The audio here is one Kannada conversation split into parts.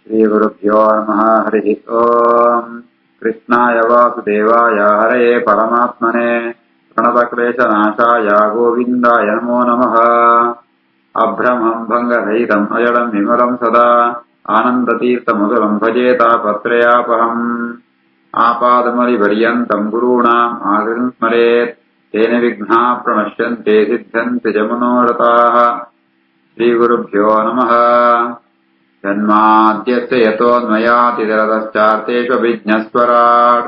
श्रीगुरुभ्यो नमः। हरिः ओम्। कृष्णाय वासुदेवाय हरये परमात्मने प्रणतक्लेशनाशाय गोविन्दाय नमो नमः। अभ्रमम् भङ्गरहितम् अजडम् विमलम् सदा आनन्दतीर्थमधुरम् भजेतापत्रयापहम्। आपादमलिपर्यन्तम् गुरूणाम् आगतिम् स्मरेत् तेन विघ्नाः प्रणश्यन्ते सिद्धन्ति च मनोरथाः। श्रीगुरुभ्यो नमः। जन्माद्यस्य यतोऽन्वयातिरतश्चार्तेष्वभिज्ञस्वराट्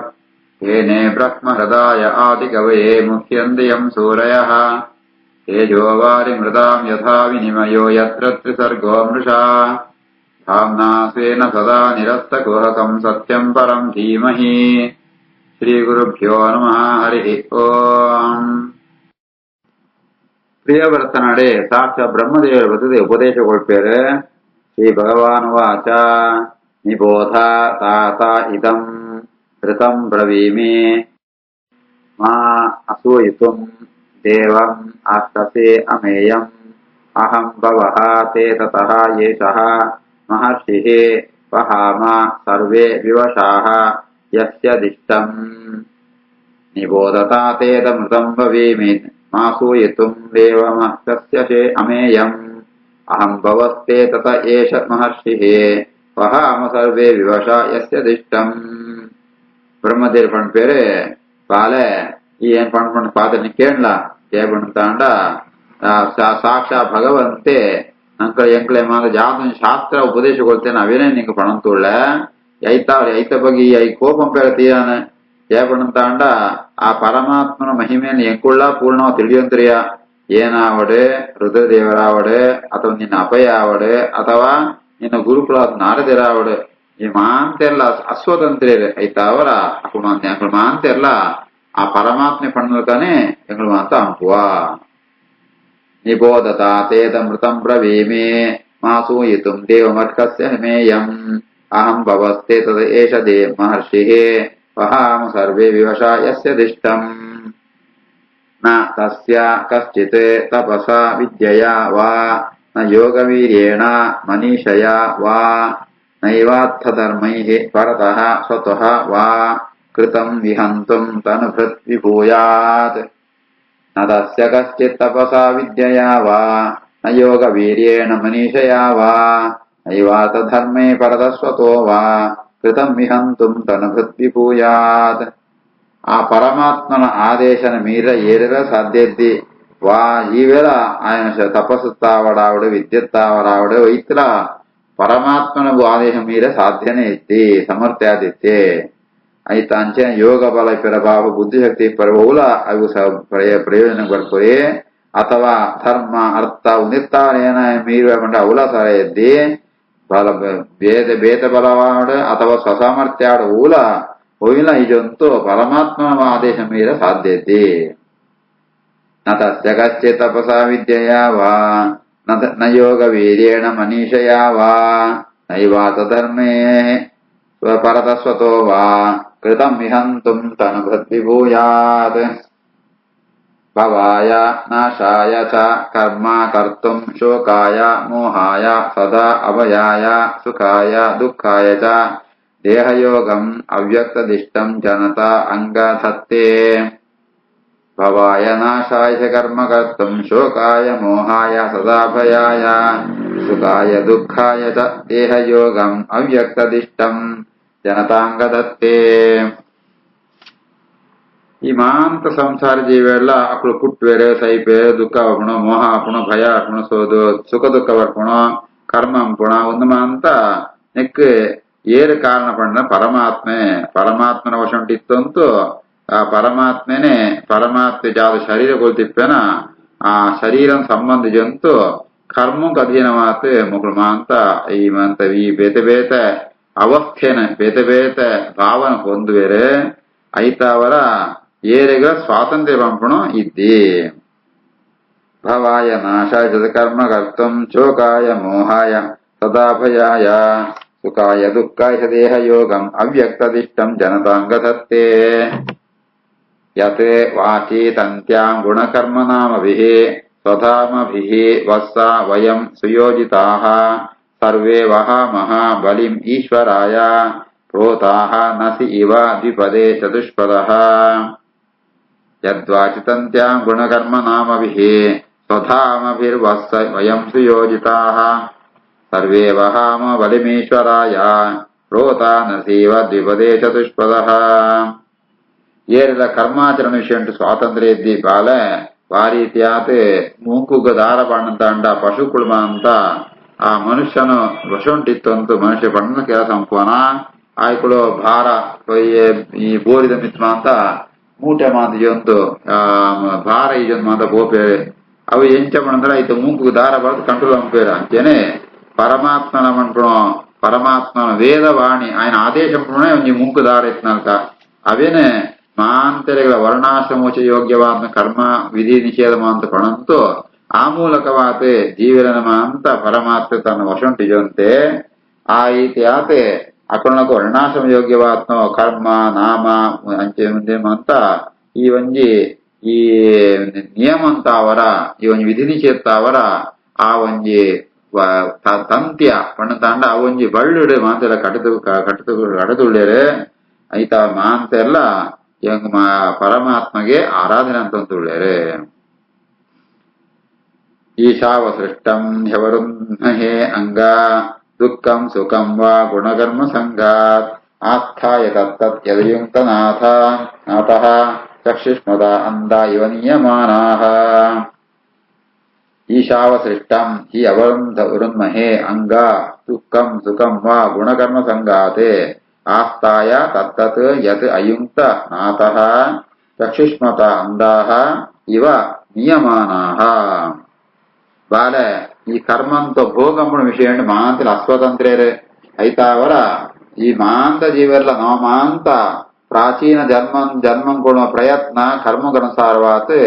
येने ब्रह्महृदाय आदिकवये मुह्यन्ति सूरयः। तेजोवारिमृताम् यथा विनिमयो यत्र त्रिसर्गो मृषा धाम्ना स्वेन सदा निरस्तकुहकम् सत्यम् परम् धीमहि। श्रीगुरुभ्यो नमः। हरिः ओम्। प्रियवर्तनडे साक्षात् ब्रह्मदेवर बतದೆ ಉಪದೇಶಗೊಳ್ಪೇರೆ. ಶ್ರೀ ಭಗವಾನುವಾಚ ನಿಬೋಧ ತಾತ ಇದಂ ಋತಂ ಬ್ರವೀಮಿ ಮಾ ಅಸೂಯಿತುಂ ದೇವಂ ಆಸ್ತಸೆ ಅಮೇಯಂ ಅಹಂ ಭವಃ ತೇ ತತಃ ಯೇಷಃ ಮಹರ್ಷಿಃ ವಹಾಮ ಸರ್ವೇ ವಿವಶಾಃ ಯಸ್ಯ ದಿಷ್ಟಂ ನಿಬೋಧತಾ ತೇದಮೃತಂ ಬ್ರವೀಮಿ ಮಾಸೂಯಿತುಂ ದೇವಮಸ್ತಸ್ಯ ಅಮೇಯಂ ಅಹಂ ಭವಸ್ತೆ ತತ ಏಷ ಮಹರ್ಷಿಃ ವಹಾಮ ಸರ್ವೇ ವಿವಶಾ ಯಸ್ಯ ದಿಷ್ಟಂ. ಬ್ರಹ್ಮದೇವ್ರ ಪಣ್ ಪೇರೆ ಪಾಲೆ ಈ ಏನ್ ಪಣ್ ಪಾದನೆ ಕೇಳಲ ಜಯ ಪಣ್ತಾಂಡ ಸಾಕ್ಷಾ ಭಗವಂತೆ ನಂಕಳ ಎಂಕಳೆ ಮಾದ ಜಾತನ ಶಾಸ್ತ್ರ ಉಪದೇಶಗೊಳ್ತೇನೆ ಅವೇನೇ ನಿಂಗೆ ಪಣಂತುಳ್ಳ ಐತ ಬಗಿ ಐ ಕೋಪಂ ಪೇಳ್ತೀಯಾನ ಜಯ ಪಣಂತಾಂಡ ಆ ಪರಮಾತ್ಮನ ಮಹಿಮೆಯನ್ನು ಎಂಕುಳ್ಳ ಪೂರ್ಣವ ತಿಳಿಯಂತ್ರಿಯ ಏನಾವಡೆ ರುದ್ರದೇವರಾವಡೆ ಅಥವಾ ನಿನ್ನ ಅಪಯ ಆವಡೆ ಅಥವಾ ನಿನ್ನ ಗುರುಕುಲ ನಾರದರಾವಡೆ ಈ ಮಾಂತೆಲ್ಲ ಅಸ್ವತಂತ್ರ್ಯರು ಐತಾ ಅವರ ಅಕುಳು ಮಾಂತೆಲ್ಲ ಆ ಪರಮಾತ್ಮೆ ಪಣ್ಣತಾನೆ ಎಂಗಳು ಮಾಂತ ಅಂಪುವ. ನಿಬೋಧತ ತೇದ ಮೃತಂ ಬ್ರವೀಮಿ ಮಾಸೂಯಿತುಂ ದೇವಮರ್ಕಸ್ಯ ಮೇಯಂ ಅಹಂ ಭವಸ್ತೆ ತದ ಏಷ ದೇ ಮಹರ್ಷಿಃ ವಹಾಮ ಸರ್ವೇ ವಿವಶಾ ಯಸ್ಯ ದಿಷ್ಟಂ. ನ ತಸ್ಯ ಕಶ್ಚಿತ್ ತಪಸಾ ವಿದ್ಯಯಾ ವಾ ನ ಯೋಗವೀರ್ಯೇಣ ಮನೀಷಯಾ ವಾ ನೈವಾರ್ಥಧರ್ಮೈಃ ಪರತಃ ಸ್ವತಃ ವಾ ಕೃತಂ ವಿಹಂತುಂ ತನುಭೃತ್ ವಿಭೂಯಾತ್. ನ ತಸ್ಯ ಕಶ್ಚಿತ್ ತಪಸಾ ವಿದ್ಯಯಾ ವಾ ನ ಯೋಗವೀರ್ಯೇಣ ಮನೀಷಯಾ ವಾ ನೈವಾರ್ಥಧರ್ಮೇ ಪರತಃ ಸ್ವತೋ ವಾ ಕೃತಂ ವಿಹಂತುಂ ತನುಭೃತ್ ವಿಭೂಯಾತ್. ಆ ಪರಮಾತ್ಮನ ಆದೇಶನ ಮೀರ ಏರಲ ಸಾಧ್ಯದ್ದಿ వా ఈవేళ ఆయన తపస్సుతావడావిడ విద్యుత్తావడావిడ వైత్ర పరమాత్మనకు ఆదేశం మీద సాధ్యనే ఇత్తి సమర్థ్యాదిత్తే అయితే ಅಂಚೆ ಯೋಗ ಬಲ ಪ್ರಭಾವ ಬುದ್ಧಿಶಕ್ತಿ ಪರಬಹುಲ ಅವು ಪ್ರಯೋಜನ ಬರ್ಪೊರೆ ಅಥವಾ ಧರ್ಮ ಅರ್ಥ ಉನ್ನಿತ್ತಾನೇನ ಮೀರುವಂಡ ಅವಲ ಸರ ಎದ್ದಿ ಬಲ ಬೇತ ಬಲವಾಡ ಅಥವಾ ಸ್ವಸಾಮರ್ಥ್ಯಾಡ ಊಲ ಹೋಯಿಲ್ಲ ಇದಂತೂ ಪರಮಾತ್ಮನ ಆದೇಶ ಮೀರ ಸಾಧ್ಯತೆ. ನ ತಸ್ಯ ಕಶ್ಚಿತ್ ತಪಸಾ ವಿದ್ಯಯಾ ವಾ ನ ಯೋಗ ವೀರ್ಯೇಣ ಮನೀಷಯಾ ವಾ ನೈವಾತ ಧರ್ಮೇ ಪರತಃ ಸ್ವತೋ ವಾ ಕೃತಂ ವಿಹಂತುಂ ತನುಭೃತ್ ವಿಭೂಯಾತ್. ಭವಾಯ ನಾಶಾಯ ಚ ಕರ್ಮ ಕರ್ತುಂ ಶೋಕಾಯ ಮೋಹಾಯ ಸದಾ ಅಭಯಾಯ ಸುಖಾಯ ದುಃಖಾಯ ಚ ದೇಹಯೋಗಂ ಅವ್ಯಕ್ತದಿಷ್ಟಂ ಜನತಾ ಅಂಗಧತ್ತೆ. ಭವಾಯ ನಾಶಾಯ ಚ ಕರ್ಮ ಕರ್ತುಂ ಶೋಕಾಯ ಮೋಹಾಯ ಸದಾ ಭಯಾಯ ಸುಖಾಯ ದುಃಖಾಯ ಚ ದೇಹಯೋಗಂ ಅವ್ಯಕ್ತದಿಷ್ಟಂ ಜನತಾಂಗಧತ್ತೆ. ಈ ಮಾಂತ ಸಂಸಾರ ಜೀವೆಲ್ಲ ಅಕ್ಕಳು ಪುಟ್ವೇರೆ ಸೈಪೆ ದುಃಖ ಅಪ್ಪಣ ಮೋಹ ಅಪ್ಪಣ ಭಯ ಅಪ್ಪಣ ಸೋದು ಸುಖ ದುಃಖ ಬರ್ಪಣ ಕರ್ಮ ಅಂಪಣ ಒಂದು ಮಾಂತ ನೆಕ್ ಏರು ಕಾರಣ ಪಂಡ ಪರಮಾತ್ಮನ ವಶಂಟಿತ್ತಂತೂ ಆ ಪರಮಾತ್ಮನೇ ಪರಮಾತ್ಮ ಜಾದ ಶರೀರ ಕೊಲ್ತಿಪ್ಪೇನ ಆ ಶರೀರಂ ಸಂಬಂಧ ಜಂತು ಕರ್ಮಕ್ಕೆ ಅಧೀನ ಮಾತು ಮುಗಳು ಮಾಂತ ಈ ಮಂತ ಈ ಬೇತೆ ಬೇತೆ ಅವಸ್ಥೆನ ಬೇತೆ ಬೇತೆ ಭಾವನ ಹೊಂದುವೇರೆ ಐತಾವರ ಏರೆಗ ಸ್ವಾತಂತ್ರ್ಯ ಪಂಪಣ ಇದ್ದಿ. ಭವಾಯ ನಾಶಾಯ ಕರ್ಮ ಕರ್ತುಂ ಶೋಕಾಯ ಮೋಹಾಯ ಸದಾ ಭಯಾಯ ಸುಖಾಯ ದುಃಖಾಯ ದೇಹ ಯೋಗಂ ಅವ್ಯಕ್ತದಿಷ್ಟಂ ಜನತಾಂಗಧತ್ತೆ. ಯತ್ ವಾಚಿ ತಂತ್ಯಾಂ ಗುಣಕರ್ಮನಾಮಭಿಃ ಸ್ವಧಾಮಭಿಃ ವತ್ಸ ವಯಂ ಸುಯೋಜಿತಾಃ ಸರ್ವೇ ವಹಾಮಹ ಬಲಿಂ ಈಶ್ವರಾಯ ಪ್ರೋತಾಹ ನಸಿ ಇವ ದ್ವಿಪದೇ ಚತುಷ್ಪದಃ ಯದ್ವಾಚಿತಂತ್ಯಾಂ ಗುಣಕರ್ಮ ನಾಮಭಿಃ ಸ್ವಧಾಮಭಿರ್ವತ್ಸ ವಯಂ ಸುಯೋಜಿತಾಃ ಸರ್ವೇ ವಹಾಮ ಬಲಿಮೀಶ್ವರಾಯ ಪ್ರೋತಾ ನಸೀವ ದ್ವಿಪದೇ ಚತುಷ್ಪದಃ ಏರೆಲ್ಲ ಕರ್ಮಾಚರಣ ವಿಷಯ ಸ್ವಾತಂತ್ರ್ಯ ಇದ್ದಿ ಬಾಲ ವಾರೀತಿಯಾತ್ ಮೂಕುಗ ದಾರ ಪಣ್ಣಂತ ಪಶು ಕುಳ್ಮ ಅಂತ ಆ ಮನುಷ್ಯನು ವಶುಂಟಿತ್ತು ಅಂತ ಮನುಷ್ಯ ಬಣ್ಣ ಕೆಲಸ ಅಂಪೋನ ಆಯ್ಕಳು ಭಾರ ಈ ಬೋರಿದ ಮಿತ್ಮ ಅಂತ ಮೂಟೆ ಮಾತಿಜೊಂದು ಭಾರ ಈಜೊಂದು ಮಾತ ಬೋಪೆ ಅವು ಎಂಚ ಪಣಂದ್ರೆ ಆಯ್ತು ಮೂಕು ದಾರ ಬರೆದು ಕಂಟ್ರೋಲ್ ಅಂಪೇರ ಅಂಚೆನೆ ಪರಮಾತ್ಮನ ಮಂಟ್ರು ಪರಮಾತ್ಮನ ವೇದವಾಣಿ ఆయన ఆదేశంలోనే ఈ మూకు దార ఎత్తినాక అవేనే ಮಾಂತರಿಗಳ ವರ್ಣಾಶ್ರಮೋಚ ಯೋಗ್ಯವಾದ ಕರ್ಮ ವಿಧಿ ನಿಷೇಧಮಾಂತ ಪಣಂತು ಆ ಮೂಲಕವಾತ ಜೀವನ ಮಾಂತ ಪರಮಾತ್ಮ ತನ್ನ ವಶುಂಟಿಜಂತೆ ಆ ರೀತಿಯಾತೆ ಅಕರಣకు ವರ್ಣಾಶ್ರಮ ಯೋಗ್ಯವಾದ ಕರ್ಮ ನಾಮ ಅಂಚೆ ಮುಂದೆ ಅಂತ ಈ ಒಂಜಿ ಈ ನಿಯಮ ಅಂತ ಅವರ ಈ ಒಂಜಿ ವಿಧಿ ನಿಷೇಧ ಅವರ ಆ ಒಂಜಿ ತಂತ್ಯ ಪಣ್ಣತಾಂಡ ಆ ಒಂಜಿ ಬಳ್ಳುಡೆ ಮಾತೆಲ್ಲ ಕಟದುಳ್ಳೇರೆ ಐತ ಮಾಂತ ಎಲ್ಲ ಪರಮಾತ್ಮಗೆ ಆರಾಧನೆ ಅಂತಂತುಳ್ಳೇರೆ ಈಶಾವ ಸೃಷ್ಟಂ ಹ್ಯವರುನ್ಮಹೇ ಅಂಗ ದುಃಖಂ ಸುಖಂ ವಾ ಗುಣಕರ್ಮ ಸಂಗಾತ್ ಆಸ್ಥಾಯ ತತ್ತತ್ ಯದಯುಕ್ತನಾಥ ನಾಥಃ ಚಕ್ಷುಷ್ಮದ ಅಂದ ಇವ ನಿಯಮಾನಾಃ ಈಶಾವ ಸೃಷ್ಟಂ ಹಿ ಅವರುನ್ಮಹೇ ಅಂಗ ದುಃಖಂ ಸುಖಂ ವಾ ಗುಣಕರ್ಮ ಸಂಗಾತೆ ಆಸ್ಥಾಯ ತತ್ತತ್ ಯತ್ ಅಯುಕ್ತ ನಾಥಃ ಚಕ್ಷುಷ್ಮತ ಅಂದಾಹ ಇವ ನಿಯಮಾನಾಹ ಬಾಲ ಈ ಕರ್ಮಂತ ಭೋಗಂಬಣ ವಿಷಯ ಮಾಂತಲ ಅಸ್ವತಂತ್ರ್ಯರೇ ಐತಾವರ ಈ ಮಾಂತ ಜೀವೆಲ್ಲ ನವ ಮಾಂತ ಪ್ರಾಚೀನ ಜನ್ಮಂ ಕೊಡುವ ಪ್ರಯತ್ನ ಕರ್ಮಗನುಸಾರವಾತ್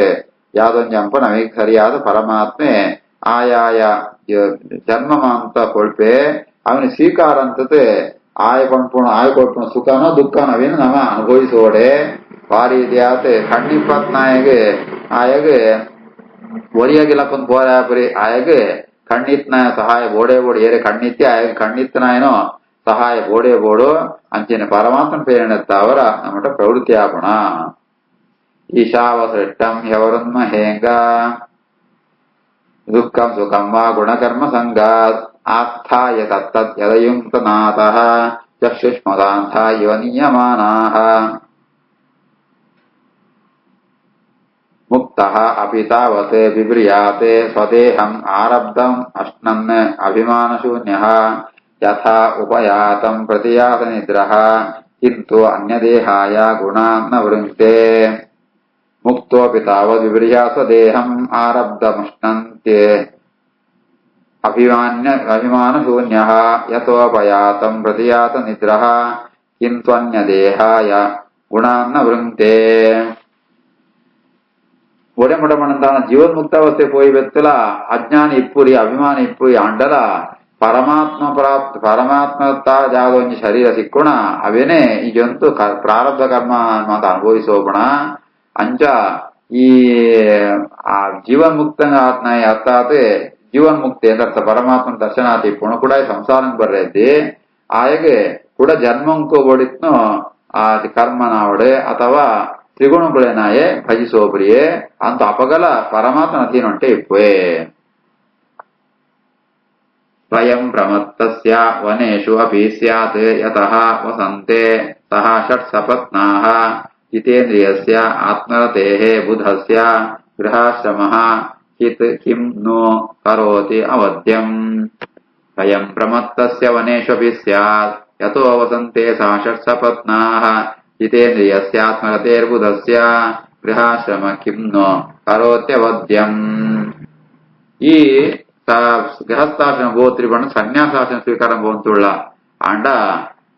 ಯಾವ್ದೊಂದು ಜಂಪ ನಮಗೆ ಸರಿಯಾದ ಪರಮಾತ್ಮೆ ಆಯಾಯ ಜನ್ಮ ಮಾಂತ ಕೊಳ್ಪೆ ಅವನಿಗೆ ಸ್ವೀಕಾರ ಅಂತತೆ ಆಯ ಕೊಟ್ಟು ಸುಖನೋ ದುಃಖನೋ ಅವೇನು ನಾವ ಅನುಭವಿಸೋಡೆ ವಾರಿ ಇದ್ಯಾತೆ ಕಣ್ಣಿಪ್ಪತ್ನಾಯಗೆ ಆಯಗೆ ಒರಿಯಾಗಿಲ್ಲಕ್ಕೊಂದು ಬೋರಾಪರಿ ಆಯಗೆ ಕಣ್ಣಿತ್ನಾಯ ಸಹಾಯ ಬೋಡೆ ಏರೆ ಕಣ್ಣಿತ್ತಿ ಆಯಗೆ ಕಣ್ಣಿತ್ತನಾಯನೋ ಸಹಾಯ ಬೋಡು ಅಂಚಿನ ಪರಮಾತ್ಮನ ಪ್ರೇರಣೆತ್ತ ಅವರ ನಮ್ಮಟ ಪ್ರವೃತ್ತಿ ಆಪಣ ಈಶಾವ ಸೃಷ್ಟಂ ಹ್ಯವರುನ್ಮಹೇಂಗ ದುಃಖಂ ಸುಖಂ ವಾ ಗುಣಕರ್ಮ ಸಂಗಾತ್ ಆಸ್ಥಾಯ ತತ್ತತ್ ಯದಯುಕ್ತನಾಥಃ ಚಕ್ಷುಷ್ಮದಾಂಥ ಇವ ನಿಯಮಾನಾಃ ಮುಕ್ತಃ ಅಪಿ ತಾವತ್ ಬಿಭ್ರಿಯಾತೆ ಸ್ವದೇಹಂ ಆರಬ್ಧಂ ಅಶ್ನನ್ ಅಭಿಮಾನಶೂನ್ಯಃ ಯಥಾ ಉಪಯಾತಂ ಪ್ರತಿಯಾತ ನಿದ್ರಃ ಕಿಂತು ಅನ್ಯದೇಹಾಯ ಗುಣಾನ್ ನ ವೃಂಕ್ತೆ ಮುಕ್ತೋಪಿ ತಾವದ್ ವಿಭ್ರಿಯಾ ಸ್ವದೇಹಂ ಆರಬ್ಧಮಶ್ನಂತ್ಯೆ ಅಭಿಮಾನಶೂನ್ಯಃ ಯಥೋಪಯಾತಂ ಪ್ರತಿಯಾತ ನಿದ್ರಃ ಕಿಂತ್ವನ್ಯದೇಹಾಯ ಗುಣಾನ್ನ ವೃಂಕ್ತೆ ಒಡೆಮೊಡಮಣಂತಾನ ಜೀವನ್ಮುಕ್ತಾವಸ್ಥೆ ಪೋಯಿ ಬೆತ್ತಲ ಅಜ್ಞಾನ ಇಪ್ಪುರಿ ಅಭಿಮಾನ ಇಪ್ಪುರಿ ಅಂಡಲ ಪರಮಾತ್ಮತ್ತ ಜಾಗೊಂಜಿ ಶರೀರ ಸಿಕ್ಕೋಣ ಅವೇನೆ ಈ ಜಂತು ಪ್ರಾರಬ್ಧ ಕರ್ಮ ಅಂತ ಅನುಭವಿಸೋಪಣ ಅಂಚ ಈ ಆ ಜೀವನ್ಮುಕ್ತ ಆತ್ನಾಯ ಅರ್ಥಾತ್ ಜೀವನ್ಮುಕ್ತಿ ಅಂತ ಪರಮಾತ್ಮನ ದರ್ಶನಾತಿ ಪುಣ ಕೂಡ ಸಂಸಾರಕ್ಕೆ ಬರ್ರೈತಿ ಆಯಗೆ ಕೂಡ ಜನ್ಮಂಕೋ ಬಡಿತ್ನು ಆ ಕರ್ಮನಾವಡೆ ಅಥವಾ ತ್ರಿಗುಣಗಳೇನಾಯೇ ಭಜಿಸೋಬ್ರಿಯೇ ಅಂತ ಅಪಗಲ ಪರಮಾತ್ಮನ ಅಧೀನೊಂಟೆ ಇಪ್ಪುವೆ ಸ್ವಯಂ ಪ್ರಮತ್ತಸ್ಯ ವನೇಷು ಅಪಿ ಸ್ಯಾತ್ ಯತಃ ವಸಂತೆ ಸಹ ಷಟ್ ಸಪತ್ನಾಃ ಜಿತೇಂದ್ರಿಯಸ್ಯ ಆತ್ಮರತೇಃ ಬುಧಸ್ಯ ಗೃಹಾಶ್ರಮಃ ಹಿತ್ ಕಿಂ ನೋ ಕರೋತಿ ಅವಧ್ಯಂ ಸ್ವಯಂ ಪ್ರಮತ್ತಸ್ಯ ವನೇಷು ಅಪಿ ಸ್ಯಾತ್ ಯತೋ ವಸಂತೆ ಸಹ ಷಟ್ ಸಪತ್ನಾಃ ಜಿತೇಂದ್ರಿಯಸ್ಯಾತ್ಮರತೇರ್ಬುಧಸ್ಯ ಗೃಹಾಶ್ರಮ ಕಿಂ ನೋ ಕರೋತ್ಯವದ್ಯಂ ಈ ಗೃಹಸ್ಥಾಶ್ರಮ ಗೋತ್ರಿ ಬಣ್ಣ ಸನ್ಯಾಸಾಶ್ರಮ ಸ್ವೀಕಾರ ಬೋಂತುಳ್ಳ ಅಂಡ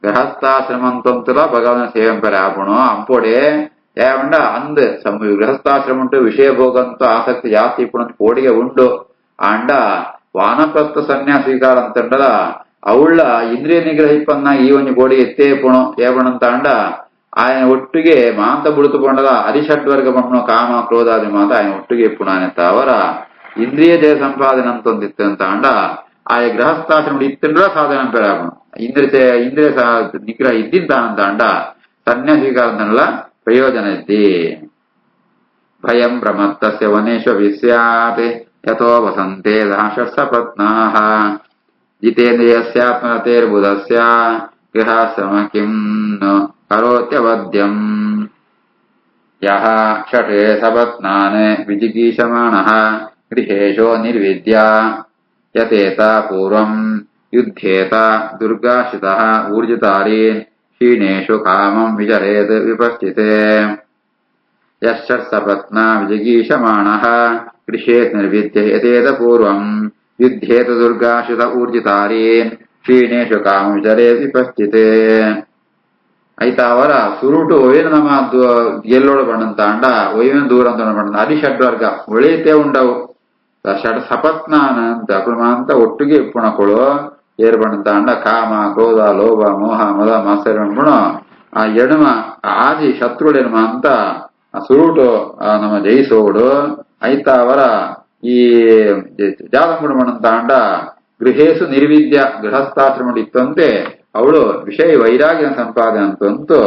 ಗೃಹಸ್ಥಾಶ್ರಮಂತಂತುಲ ಭಗವನ ಸೇವೆಂಪರೆ ಆಪಣು ಅಂಪೊಡೆ ಏವಂಡ ಅಂದ್ ಗೃಹಸ್ಥಾಶ್ರಮ ಉಂಟು ವಿಷಯ ಭೋಗಂತ ಆಸಕ್ತಿ ಜಾಸ್ತಿ ಇಪ್ಪು ಕೋಡಿಗೆ ಉಂಡು ಅಂಡ ವಾನಪ್ರಸ್ಥ ಸನ್ಯಾಸ ಸ್ವೀಕಾರ ಅಂತಂಡಲ ಅವಳ ಇಂದ್ರಿಯ ನಿಗ್ರಹ ಇಪ್ಪನ್ನ ಈ ಒಂದು ಕೋಡಿ ಎತ್ತೇ ಪುಣು ಏವಣಂತ ಅಂಡ ఆయన ಒಟ್ಟಿಗೆ ಮಾಂತ ಬುಡುತುಕೊಂಡದ ಅರಿಷಡ್ವರ್ಗ ಬಣ್ಣು ಕಾಮ ಕ್ರೋಧಾದಿ ಮಾತ ఆయన ಒಟ್ಟಿಗೆ ಇಪ್ಪುಣಾನೆತ್ತ ಅವರ ಇಂದ್ರಿಯ ಜಯ ಸಂಪಾದನೆ ಅಂತೊಂದಿತ್ತು ಅಂತ ಅಂಡ ఆయా గృహస్థాశ్రముడు ఇత్తుండ్రా సాధనం పెరాగం ఇంద్రియ నిగ్రಹ ఇద్దింతానంద సన్యాసీకారంలో ప్రయోజన ఇద్ది భయం ప్రమత్తస్య వనేషు విస్యాత్ యతో వసంతే దాశసపత్నాః జితేంద్రియస్యాత్మరతేర్బుధస్య గృహాశ్రమ కిం కరోత్యవద్యం యః షటే సపత్నాన్ విజిగీషమాణః గృహేషు నిర్విద్య యతేత పూర్వం యుద్ధేత దుర్గాశ్రితః ఊర్జితారీన్ క్షీణేషు కామం విచరేత్ విపశ్చితే యశ్చర్సపత్నా విజిగీషమాణః గృహే నిర్విద్య యతేత పూర్వం యుద్ధేత దుర్గాశ్రిత ఊర్జితారీన్ ಕ್ಷೀಣೇಶು ಕಾಮ ವಿಚಾರೇ ವಿಪಶ್ಚಿತೆ ಐತ ಅವರ ಸುರುಟು ಒಯ್ಯನ ನಮ್ಮ ಗೆಲ್ಲೋಡು ಬಣ್ಣಂತ ಅಂಡ ಒಯ್ಯನ ದೂರ ಅಂತ ಬಣ್ಣ ಅದಿ ಷಡ್ವರ್ಗ ಒಳಿತೇ ಉಂಡವು ಷಡ್ ಸಪತ್ನಾನ ಅಂತ ಅಂತ ಒಟ್ಟಿಗೆ ಪುಣಕೊಳು ಏರ್ ಬಣ್ಣಂತ ಅಂಡ ಕಾಮ ಕ್ರೋಧ ಲೋಭ ಮೋಹ ಮದ ಮಾಸರ ಬಣ ಆ ಎಡಮ ಆದಿ ಶತ್ರುಳೆನಮ ಅಂತ ಸುರುಟು ನಮ್ಮ ಜಯಿಸೋಡು ಐತ ಅವರ ಈ ಜಾಲಂಗುಡು ಬಣ್ಣಂತ ಅಂಡ ಗೃಹೇಶು ನಿರ್ವಿದ್ಯ ಗೃಹಸ್ಥಾಶ್ರಮ ಇತ್ತಂತೆ ಅವಳು ವಿಷಯ ವೈರಾಗ್ಯ ಸಂಪಾದನೆ ಅಂತಂತೂ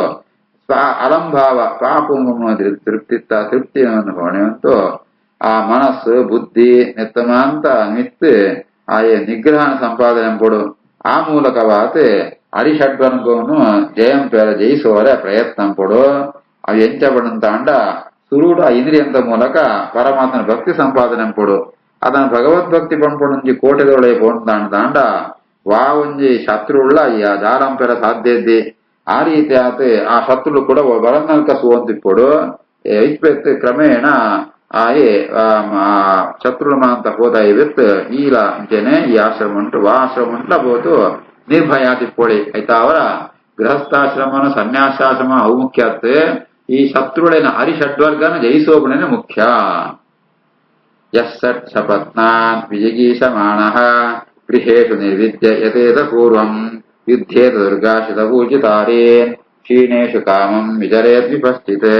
ಅಲಂಭಾವ ಪಾಪವನ್ನು ತೃಪ್ತಿಯನ್ನು ಹೊಣೆಯಂತೂ ಆ ಮನಸ್ಸು ಬುದ್ಧಿ ನೆತ್ತಮ ಅಂತ ನಿತ್ತು ಆಯೆ ನಿಗ್ರಹನ ಸಂಪಾದನೆ ಕೊಡು ಆ ಮೂಲಕವಾದ ಅರಿಷಡ್ವರ್ಗವನ್ನು ಜಯಂ ಪೇರ ಜಯಿಸುವರ ಪ್ರಯತ್ನ ಕೊಡು ಅವು ಎಂಚಪಡಂತ ಅಂಡ ಸುರುಡ ಇಂದ್ರಿಯಂತ ಮೂಲಕ ಪರಮಾತ್ಮನ ಭಕ್ತಿ ಸಂಪಾದನೆ ಕೊಡು ಅದನ್ನು ಭಗವದ್ಭಕ್ತಿ ಪಂಪೊಂಜಿ ಕೋಟೆದೊಳೆ ಪೋಂದಾಂಡ ವಾ ಒಂಜಿ ಶತ್ರುಳ್ಳ ಈ ಜಾರಂಪೆರ ಸಾಧ್ಯ ಇದ್ದಿ ಆ ರೀತಿ ಆತ ಆ ಶತ್ರುಳು ಕೂಡ ಬರನಲ್ಕ ಸುವಂತಿಪ್ಪೊಡು ಇಪ್ಪೆತ್ತು ಕ್ರಮೇಣ ಆಯೆ ಶತ್ರುಳು ಅಂತ ಹೋದ ಇವತ್ತು ಈಲ ಜನೆ ಈ ಆಶ್ರಮ ಉಂಟು ವಾ ಆಶ್ರಮ ಉಂಟ್ಲ ಬೋದು ನಿರ್ಭಯ ತಿಪ್ಪೊಳಿ ಆಯ್ತಾ ಅವರ ಗೃಹಸ್ಥಾಶ್ರಮನ ಸನ್ಯಾಸಾಶ್ರಮ ಅವು ಮುಖ್ಯ ಆತ್ ಈ ಶತ್ರುಳಿನ ಹರಿಷಡ್ವರ್ಗನ ಜಯಿಸೋಗುಣನೆ ಮುಖ್ಯ ಯಸ್ಸತ್ ಸಪತ್ನಾನ್ ವಿಜಿಗೀಷಮಾಣಃ ಗೃಹೇಷು ನಿರ್ವಿದ್ಯ ಯತೇತ ಪೂರ್ವಂ ಯುದ್ಧೇತ ದುರ್ಗಾಶ್ರಿತ ಪೂಜಿತಾರೇನ್ ಕ್ಷೀಣೇಷು ಕಾಮಂ ವಿಚರೇತ್ ವಿಪಶ್ಚಿತೆ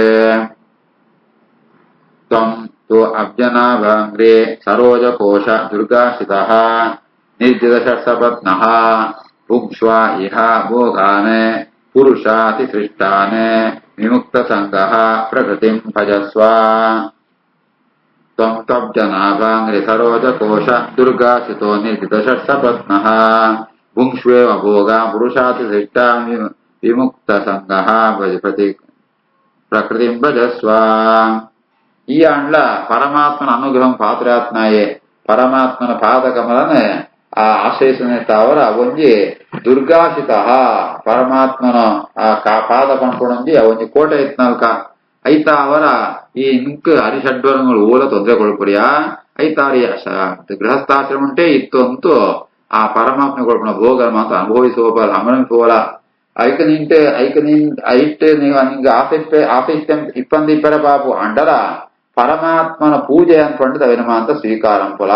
ತ್ವಂ ತು ಅಬ್ಜನಾಭಾಂಗ್ರೇ ಸರೋಜಕೋಶ ದುರ್ಗಾಶ್ರಿತಃ ನಿರ್ಜಿತ ಷಟ್ಸಪತ್ನಃ ಭುಕ್ಷ್ವ ಇಹ ಭೋಗಾನ್ ಪುರುಷಾತಿ ಸೃಷ್ಟಾನ್ ವಿಮುಕ್ತ ಸಂಗಃ ಪ್ರಕೃತಿಂ ಭಜಸ್ವ ತ್ವಂ ತ್ವಬ್ಜನಾಭಾಂಗ್ರೇ ಸರೋಜಕೋಶ ದುರ್ಗಾಶ್ರಿತೋ ನಿರ್ಜಿತ ಷಟ್ಸಪತ್ನಃ ಭುಂಕ್ಷ್ವೇವ ಭೋಗಾ ಪುರುಷಾತಿ ಸೃಷ್ಟಾನ್ ವಿಮುಕ್ತ ಸಂಗಃ ಪ್ರಕೃತಿಂ ಭಜಸ್ವ ಈ ಅಂಡ್ಲ ಪರಮಾತ್ಮನ ಅನುಗ್ರಹಂ ಪಾತ್ರಾತ್ನಾಯೇ ಪರಮಾತ್ಮನ ಪಾದಕಮಲನ ಆ ಆಶ್ರಯಿಸನೆ ತಾವರ ಒಂಜಿ ದುರ್ಗಾಶ್ರಿತ ಪರಮಾತ್ಮನ ಪಾದ ಪಂಪೊಣಂಜಿ ಒಂಜಿ ಕೋಟೆ ಇತ್ನಾಲ್ಕ ಐತ ಅವರ ಈ ನಿಂಕ್ ಹರಿಷಡ್ವರ್ಗಗಳು ಓಲ ತೊಂದರೆ ಕೊಳ್ಪುರಿಯ ಐತಾರಿ ಗೃಹಸ್ಥಾಶ್ರಮ ಉಂಟೆ ಇತ್ತು ಅಂತೂ ಆ ಪರಮಾತ್ಮ ಕೊಳ್ಪಣ ಭೋಗ ಮಾತ್ರ ಅನುಭವಿಸುವ ಅಮರಮಿಸುವಲ ಐಕ ನಿಂಟೆ ಐಟ್ಟೆ ನಿಂಗೆ ಆಸಕ್ತಿ ಇಪ್ಪಂದು ಇಪ್ಪರ ಪಾಪು ಅಂಡರ ಪರಮಾತ್ಮನ ಪೂಜೆ ಅನ್ಕೊಂಡು ಅವಿನಮ ಅಂತ ಸ್ವೀಕಾರಂ ಪುಲ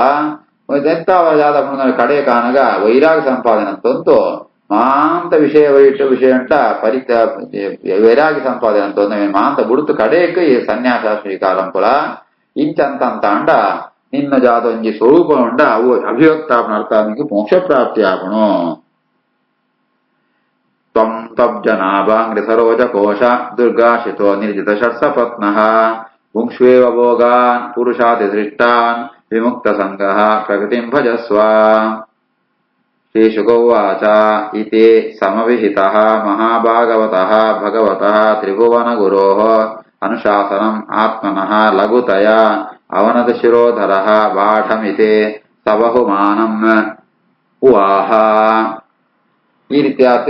ಎಂತ ಜಾದ ಕಡೆ ಕಾನಗ ವೈರಾಗ್ಯ ಸಂಪಾದನೆ ಅಂತಂತೂ ಮಾಂತ ವಿಷಯ ವಿಷಯ ಉಂಟ ವೈರಾಗ್ಯ ಸಂಪಾದನೆ ಅಂತ ಮಾಂತ ಬುಡುತು ಕಡೆಕ ಈ ಸನ್ಯಾಸ ಸ್ವೀಕಾರಂ ಪುಲ ಇಂಚಂತ ಅಂಡ ನಿನ್ನ ಜಾದ ಒಂಜಿ ಸ್ವರೂಪ ಉಂಡ ಅವು ಅಭಿವ್ಯಕ್ತಾಪನ ಅರ್ಥ ನಿಂಗೆ ಮೋಕ್ಷ ಪ್ರಾಪ್ತಿ ಆಪಣು ತ್ವಂ ತಬ್ಜನಾಭಾಂಗ್ರಿ ಸರೋಜ ಕೋಶ ದುರ್ಗಾಶ್ರಿತೋ ನಿರ್ಜಿತ ಷಟ್ಸಪತ್ನಃ ಭುಂಕ್ಷ್ವೇವ ಭೋಗಾನ್ ಪುರುಷಾತಿ ಸೃಷ್ಟಾನ್ ವಿಮುಕ್ತ ಸಂಗಃ ಪ್ರಕೃತಿಂ ಭಜಸ್ವ ಶ್ರೀಶುಕೌವಾಚ ಇತಿ ಸಮವಿಹಿತಃ ಮಹಾಭಾಗವತಃ ಭಗವತಃ ತ್ರಿಭುವನಗುರೋಃ ಅನುಶಾಸನಂ ಆತ್ಮನಃ ಲಘುತಯ ಅವನತ ಶಿರೋಧರಃ ಬಾಢಮಿತಿ ಸಬಹುಮಾನಂ ಉವಾಹ. ಈ ರೀತಿಯಾದ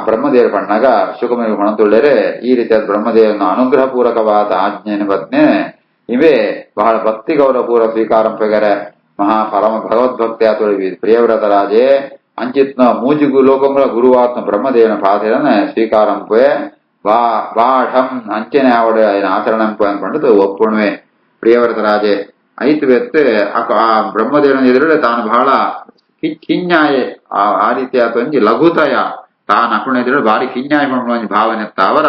ಬ್ರಹ್ಮದೇವರು ಪಣ್ಣಾಗ ಶುಕಮೇವ ಮಣತುಳ್ಳರೆ ಈ ರೀತಿಯಾದ ಬ್ರಹ್ಮದೇವನ ಅನುಗ್ರಹ ಪೂರಕವಾದ ಆಜ್ಞೆಯನ್ನು ಬದ್ನೆ ಇವೇ ಬಹಳ ಭಕ್ತಿ ಗೌರವ ಪೂರ್ವ ಸ್ವೀಕಾರಂಪೆಗರೆ ಮಹಾಪರಮ ಭಗವದ್ಭಕ್ತಿ ಆತೊಳವಿ ಪ್ರಿಯವ್ರತರಾಜೆ ಅಂಚಿತ್ನ ಮೂಜಿಗು ಲೋಕಂಗಳ ಗುರುವಾತ್ಮ ಬ್ರಹ್ಮದೇವನ ಪಾತ್ರನ ಸ್ವೀಕಾರಂಪೆ ಬಾಢಂ ಅಂಚನೆ ಆವಡ ಆಚರಣಂಪೆ ಅನ್ಕೊಂಡು ಒಪ್ಪುಣವೆ ಪ್ರಿಯವ್ರತರಾಜೆ ಐತು ಬೆತ್ತು ಆ ಬ್ರಹ್ಮದೇವನ ಎದುರುಡೆ ತಾನು ಬಹಳ ಕಿഞ്ഞಾಯೆ ಆ ರೀತಿಯಾದ ಒಂಜಿ ಲಘುತಯ ತಾನು ಅಪ್ಪಣ ಎದುರು ಭಾರಿ ಕಿഞ്ഞಾಯ ಪಂಪುನ ಭಾವನೆ ಅವರ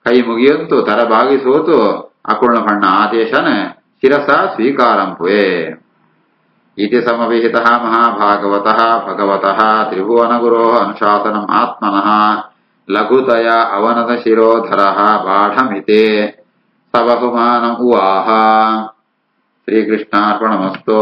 ಕೈ ಮುಗಿಯಂತು ತರ ಭಾಗಿಸೋತು ಅಕುಳ್ನ ಪಣ್ಣ ಆದೇಶನ ಶಿರಸ ಸ್ವೀಕಾರಂಪುವೆ. इति समविहितः महाभागवतः भगवतः त्रिभुवनगुरोः अनुशासनम् आत्मनः लघुतया अवनतशिरोधरः बाढमिते स बहुमानम् उवाह। श्रीकृष्णार्पणमस्तु।